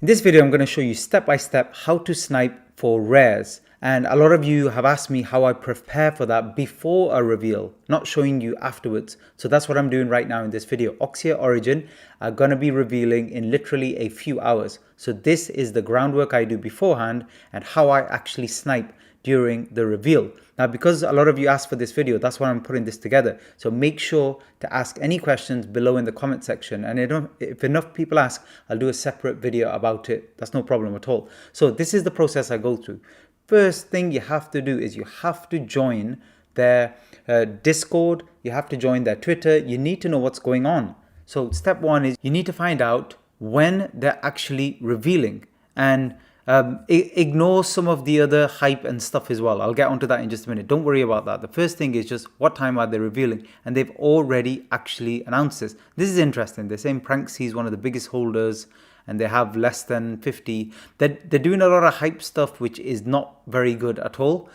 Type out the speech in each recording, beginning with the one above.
In this video, I'm going to show you step by step how to snipe for rares. And a lot of you have asked me how I prepare for that before a reveal, not showing you afterwards. So that's what I'm doing right now in this video. Oxia Origin are going to be revealing in literally a few hours. So this is the groundwork I do beforehand and how I actually snipe during the reveal. Now, because a lot of you asked for this video, that's why I'm putting this together. So make sure to ask any questions below in the comment section. And if enough people ask, I'll do a separate video about it. That's no problem at all. So this is the process I go through. First thing you have to do is you have to join their Discord. You have to join their Twitter. You need to know what's going on. So step one is you need to find out when they're actually revealing, and ignore some of the other hype and stuff as well. I'll get onto that in just a minute. Don't worry about that. The first thing is just what time are they revealing, and they've already actually announced this. This is interesting. They're saying Pranksy is one of the biggest holders and they have less than 50. They're doing a lot of hype stuff, which is not very good at all.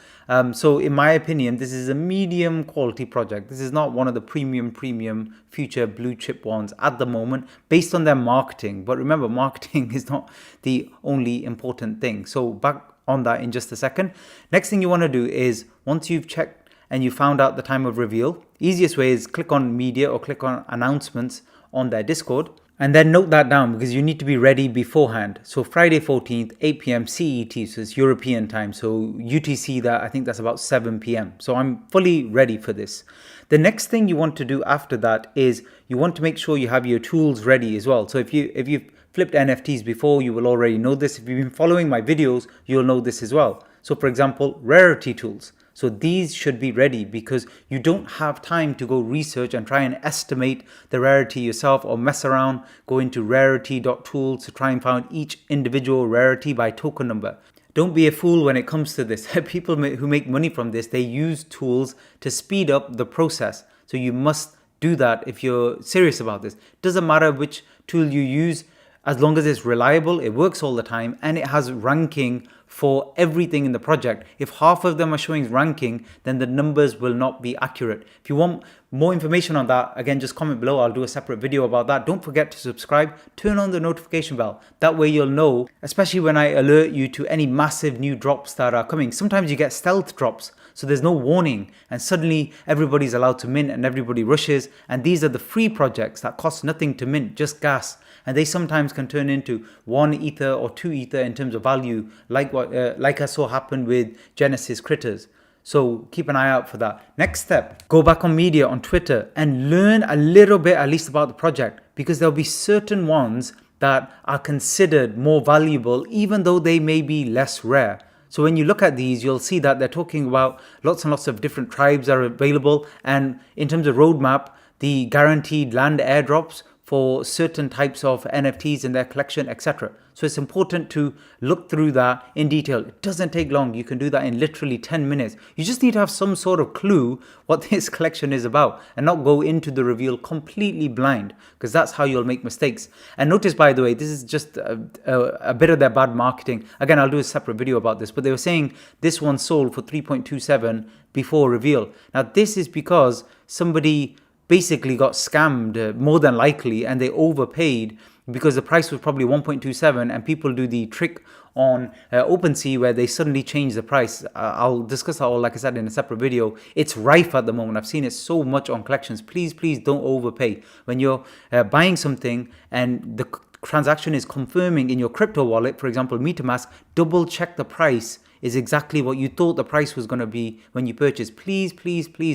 So in my opinion, this is a medium quality project. This is not one of the premium future blue chip ones at the moment based on their marketing. But remember, marketing is not the only important thing. So back on that in just a second. Next thing you want to do is, once you've checked and you found out the time of reveal, easiest way is click on media or click on announcements on their Discord. And then note that down because you need to be ready beforehand. So Friday 14th, 8 p.m. CET, so it's European time. So UTC, I think that's about 7 p.m. So I'm fully ready for this. The next thing you want to do after that is you want to make sure you have your tools ready as well. So if you've flipped NFTs before, you will already know this. If you've been following my videos, you'll know this as well. So for example, rarity tools. So these should be ready because you don't have time to go research and try and estimate the rarity yourself or mess around, go into rarity.tools to try and find each individual rarity by token number. Don't be a fool when it comes to this. People who make money from this, they use tools to speed up the process. So you must do that if you're serious about this. Doesn't matter which tool you use, as long as it's reliable, it works all the time, and it has ranking for everything in the project. If half of them are showing ranking, then the numbers will not be accurate. If you want more information on that, again, just comment below. I'll do a separate video about that. Don't forget to subscribe, turn on the notification bell. That way you'll know, especially when I alert you to any massive new drops that are coming. Sometimes you get stealth drops, so there's no warning, and suddenly everybody's allowed to mint and everybody rushes. And these are the free projects that cost nothing to mint, just gas. And they sometimes can turn into 1 ether or 2 ether in terms of value, like I saw happen with Genesis Critters. So keep an eye out for that. Next step, go back on media on Twitter and learn a little bit at least about the project, because there'll be certain ones that are considered more valuable even though they may be less rare. So when you look at these, you'll see that they're talking about lots and lots of different tribes are available, and in terms of roadmap, the guaranteed land airdrops for certain types of NFTs in their collection, etc. So it's important to look through that in detail. It doesn't take long. You can do that in literally 10 minutes. You just need to have some sort of clue what this collection is about and not go into the reveal completely blind, because that's how you'll make mistakes. And notice, by the way, this is just a bit of their bad marketing. Again, I'll do a separate video about this, but they were saying this one sold for 3.27 before reveal. Now, this is because somebody basically got scammed, more than likely, and they overpaid because the price was probably 1.27, and people do the trick on OpenSea where they suddenly change the price. I'll discuss that all, like I said, in a separate video. It's rife at the moment. I've seen it so much on collections. Please don't overpay. When you're buying something and the transaction is confirming in your crypto wallet, for example, MetaMask, double check the price is exactly what you thought the price was going to be when you purchased. Please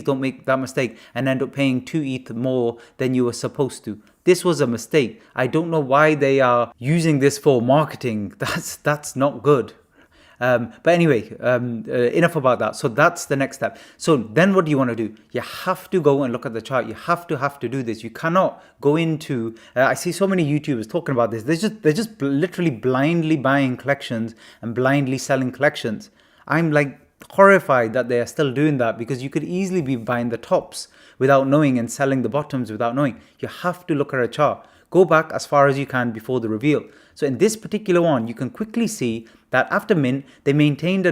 don't make that mistake and end up paying 2 ETH more than you were supposed to. This was a mistake. I don't know why they are using this for marketing. That's not good. But anyway, enough about that. So that's the next step. So then what do you want to do? You have to go and look at the chart. You have to do this. You cannot go into, I see so many YouTubers talking about this. They're just literally blindly buying collections and blindly selling collections. I'm like horrified that they are still doing that, because you could easily be buying the tops without knowing and selling the bottoms without knowing. You have to look at a chart. Go back as far as you can before the reveal. So in this particular one, you can quickly see that after mint, they maintained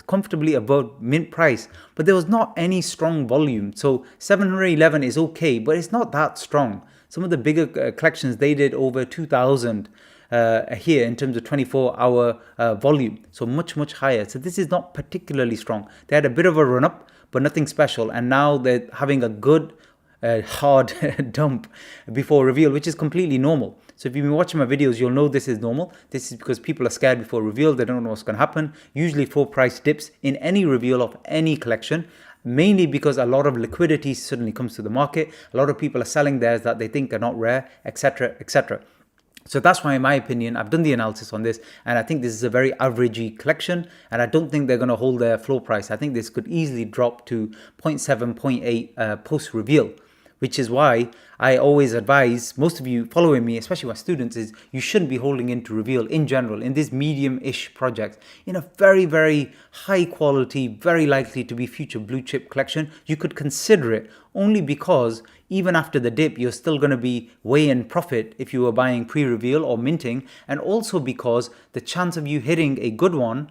comfortably above mint price, but there was not any strong volume. So 711 is okay, but it's not that strong. Some of the bigger collections, they did over 2,000 here in terms of 24-hour volume. So much higher. So this is not particularly strong. They had a bit of a run up, but nothing special. And now they're having a good hard dump before reveal, which is completely normal. So if you've been watching my videos, you'll know this is normal. This is because people are scared before reveal. They don't know what's going to happen. Usually floor price dips in any reveal of any collection, mainly because a lot of liquidity suddenly comes to the market. A lot of people are selling theirs that they think are not rare, etc., etc. So that's why, in my opinion, I've done the analysis on this, and I think this is a very averagey collection, and I don't think they're going to hold their floor price. I think this could easily drop to 0.7, 0.8 post-reveal, which is why I always advise most of you following me, especially my students, is you shouldn't be holding into reveal in general in this medium-ish project. In a very high quality, very likely to be future blue chip collection, you could consider it only because even after the dip, you're still going to be way in profit if you were buying pre-reveal or minting, and also because the chance of you hitting a good one,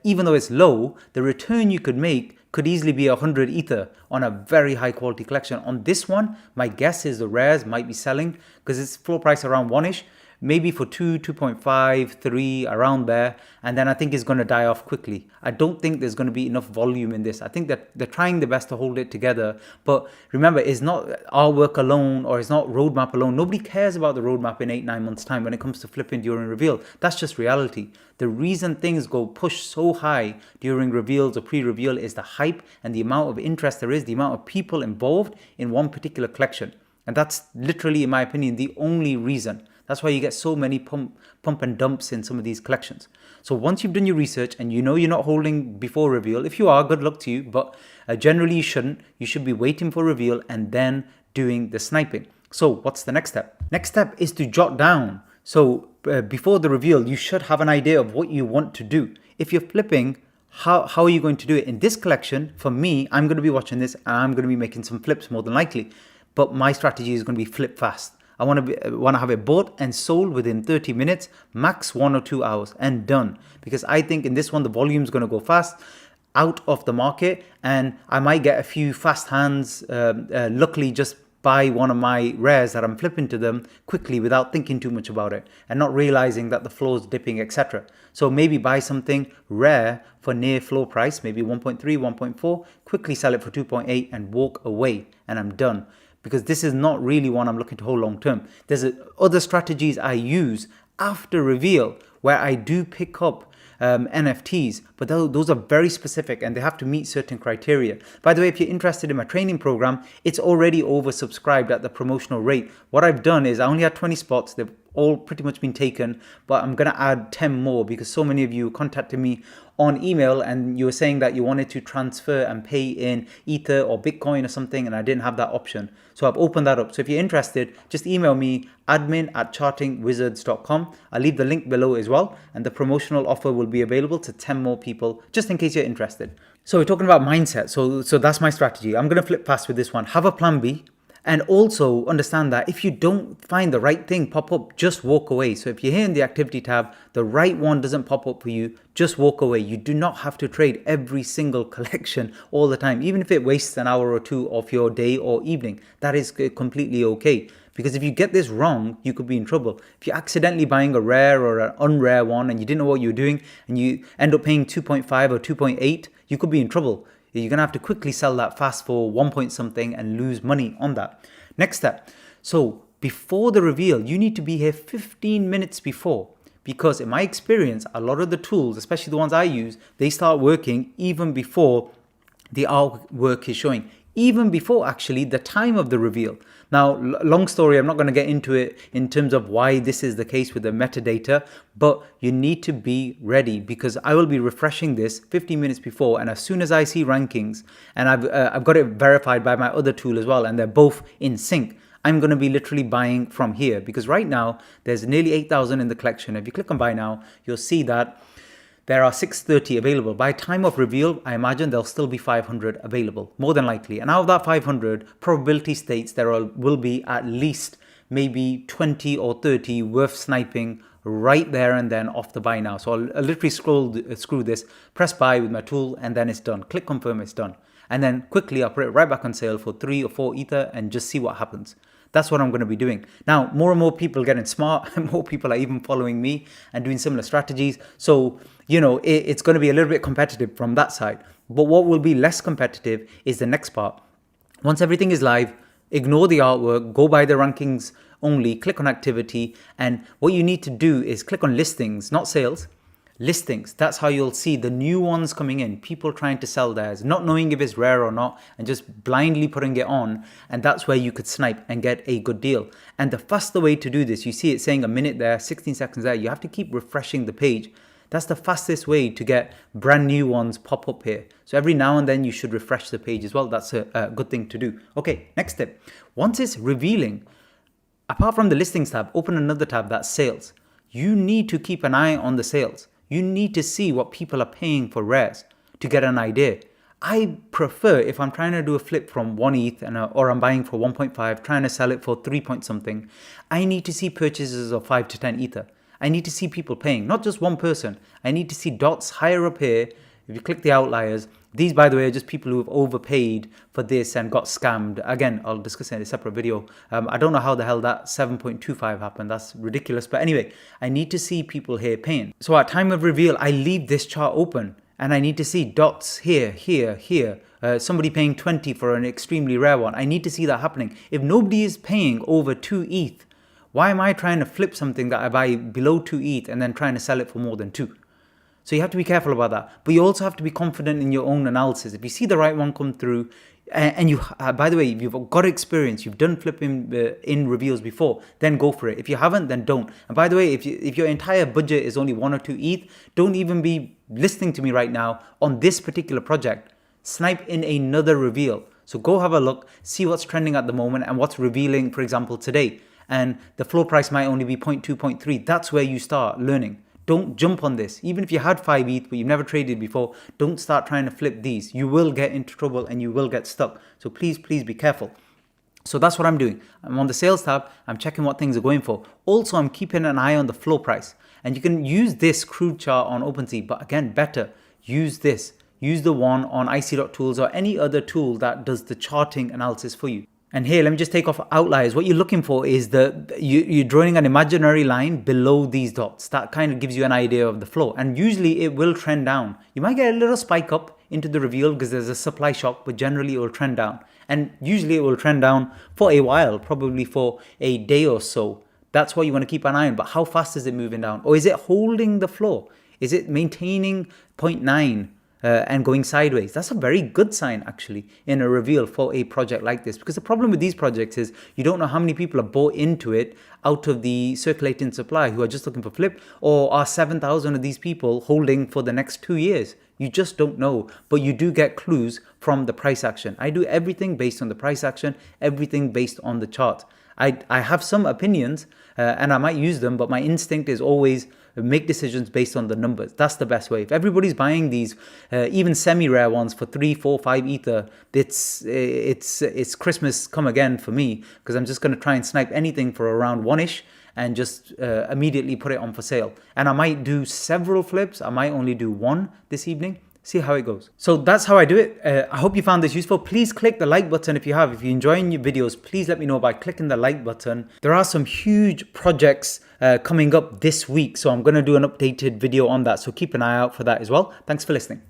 even though it's low, the return you could make could easily be 100 ether on a very high quality collection. On this one, my guess is the rares might be selling because it's floor price around 1-ish, maybe for 2, 2.5, 3, around there. And then I think it's going to die off quickly. I don't think there's going to be enough volume in this. I think that they're trying their best to hold it together. But remember, it's not our work alone, or it's not roadmap alone. Nobody cares about the roadmap in 8-9 months time when it comes to flipping during reveal. That's just reality. The reason things go push so high during reveals or pre-reveal is the hype and the amount of interest there is, the amount of people involved in one particular collection. And that's literally, in my opinion, the only reason. That's why you get so many pump and dumps in some of these collections. So once you've done your research and you know you're not holding before reveal, if you are, good luck to you, but generally you shouldn't. You should be waiting for reveal and then doing the sniping. So what's the next step? Next step is to jot down. So before the reveal, you should have an idea of what you want to do. If you're flipping, how are you going to do it? In this collection, for me, I'm going to be watching this and I'm going to be making some flips more than likely. But my strategy is going to be flip fast. I want to have it bought and sold within 30 minutes, max 1 or 2 hours, and done. Because I think in this one, the volume is going to go fast out of the market, and I might get a few fast hands. Luckily, just buy one of my rares that I'm flipping to them quickly without thinking too much about it and not realizing that the floor is dipping, etc. So maybe buy something rare for near floor price, maybe 1.3, 1.4, quickly sell it for 2.8 and walk away, and I'm done. Because this is not really one I'm looking to hold long term. There's other strategies I use after reveal where I do pick up NFTs, but those are very specific and they have to meet certain criteria. By the way, if you're interested in my training program, it's already oversubscribed at the promotional rate. What I've done is I only had 20 spots. They've all pretty much been taken, but I'm going to add 10 more because so many of you contacted me on email and you were saying that you wanted to transfer and pay in Ether or Bitcoin or something, and I didn't have that option. So I've opened that up. So if you're interested, just email me admin@chartingwizards.com. I'll leave the link below as well, and the promotional offer will be available to 10 more people just in case you're interested. So we're talking about mindset. So that's my strategy. I'm going to flip fast with this one. Have a plan B. And also understand that if you don't find the right thing pop up, just walk away. So if you're here in the activity tab, the right one doesn't pop up for you, just walk away. You do not have to trade every single collection all the time, even if it wastes an hour or two of your day or evening. That is completely okay. Because if you get this wrong, you could be in trouble. If you're accidentally buying a rare or an unrare one and you didn't know what you were doing and you end up paying 2.5 or 2.8, you could be in trouble. You're going to have to quickly sell that fast for 1 point something and lose money on that. Next step. So before the reveal, you need to be here 15 minutes before. Because in my experience, a lot of the tools, especially the ones I use, they start working even before the artwork is showing. Even before actually the time of the reveal. Now, long story, I'm not going to get into it in terms of why this is the case with the metadata, but you need to be ready because I will be refreshing this 15 minutes before, and as soon as I see rankings, and I've got it verified by my other tool as well, and they're both in sync, I'm going to be literally buying from here because right now there's nearly 8,000 in the collection. If you click on buy now, you'll see that there are 630 available. By time of reveal, I imagine there'll still be 500 available, more than likely. And out of that 500, probability states there will be at least maybe 20 or 30 worth sniping right there and then off the buy now. So I'll literally screw this, press buy with my tool, and then it's done. Click confirm, it's done. And then quickly I'll put it right back on sale for 3 or 4 ether and just see what happens. That's what I'm going to be doing. Now, more and more people are getting smart, and more people are even following me and doing similar strategies. So, it's going to be a little bit competitive from that side. But what will be less competitive is the next part. Once everything is live, ignore the artwork, go by the rankings only, click on activity. And what you need to do is click on listings, not sales. Listings, that's how you'll see the new ones coming in, people trying to sell theirs, not knowing if it's rare or not, and just blindly putting it on. And that's where you could snipe and get a good deal. And the faster way to do this, you see it saying a minute there, 16 seconds there, you have to keep refreshing the page. That's the fastest way to get brand new ones pop up here. So every now and then you should refresh the page as well. That's a good thing to do. Okay, next tip. Once it's revealing, apart from the listings tab, open another tab that's sales. You need to keep an eye on the sales. You need to see what people are paying for rares to get an idea. I prefer, if I'm trying to do a flip from 1 ETH or I'm buying for 1.5, trying to sell it for 3 point something, I need to see purchases of 5 to 10 Ether. I need to see people paying, not just one person. I need to see dots higher up here. If you click the outliers, these, by the way, are just people who have overpaid for this and got scammed. Again, I'll discuss it in a separate video. I don't know how the hell that 7.25 happened. That's ridiculous. But anyway, I need to see people here paying. So at time of reveal, I leave this chart open and I need to see dots here, here, here. Somebody paying 20 for an extremely rare one. I need to see that happening. If nobody is paying over 2 ETH, why am I trying to flip something that I buy below 2 ETH and then trying to sell it for more than 2? So you have to be careful about that. But you also have to be confident in your own analysis. If you see the right one come through, and you, by the way, if you've got experience, you've done flipping in reveals before, then go for it. If you haven't, then don't. And by the way, if your entire budget is only 1 or 2 ETH, don't even be listening to me right now on this particular project. Snipe in another reveal. So go have a look, see what's trending at the moment and what's revealing, for example, today. And the floor price might only be 0.2, 0.3. That's where you start learning. Don't jump on this. Even if you had 5 ETH, but you've never traded before, don't start trying to flip these. You will get into trouble and you will get stuck. So please be careful. So that's what I'm doing. I'm on the sales tab. I'm checking what things are going for. Also, I'm keeping an eye on the floor price. And you can use this crude chart on OpenSea, but again, better, use this. Use the one on ic.tools or any other tool that does the charting analysis for you. And here, let me just take off outliers. What you're looking for is you're drawing an imaginary line below these dots. That kind of gives you an idea of the flow. And usually it will trend down. You might get a little spike up into the reveal because there's a supply shock, but generally it will trend down. And usually it will trend down for a while, probably for a day or so. That's what you want to keep an eye on. But how fast is it moving down? Or is it holding the flow? Is it maintaining 0.9? And going sideways? That's a very good sign actually in a reveal for a project like this, because the problem with these projects is you don't know how many people are bought into it out of the circulating supply who are just looking for flip, or are 7,000 of these people holding for the next 2 years. You just don't know, but you do get clues from the price action. I do everything based on the price action, everything based on the chart. I have some opinions and I might use them, but my instinct is always make decisions based on the numbers. That's the best way. If everybody's buying these, even semi-rare ones for 3, 4, 5 Ether, it's Christmas come again for me, because I'm just going to try and snipe anything for around 1-ish and just immediately put it on for sale. And I might do several flips. I might only do one this evening. See how it goes. So that's how I do it. I hope you found this useful. Please click the like button if you have. If you're enjoying your videos, please let me know by clicking the like button. There are some huge projects coming up this week, so I'm going to do an updated video on that. So keep an eye out for that as well. Thanks for listening.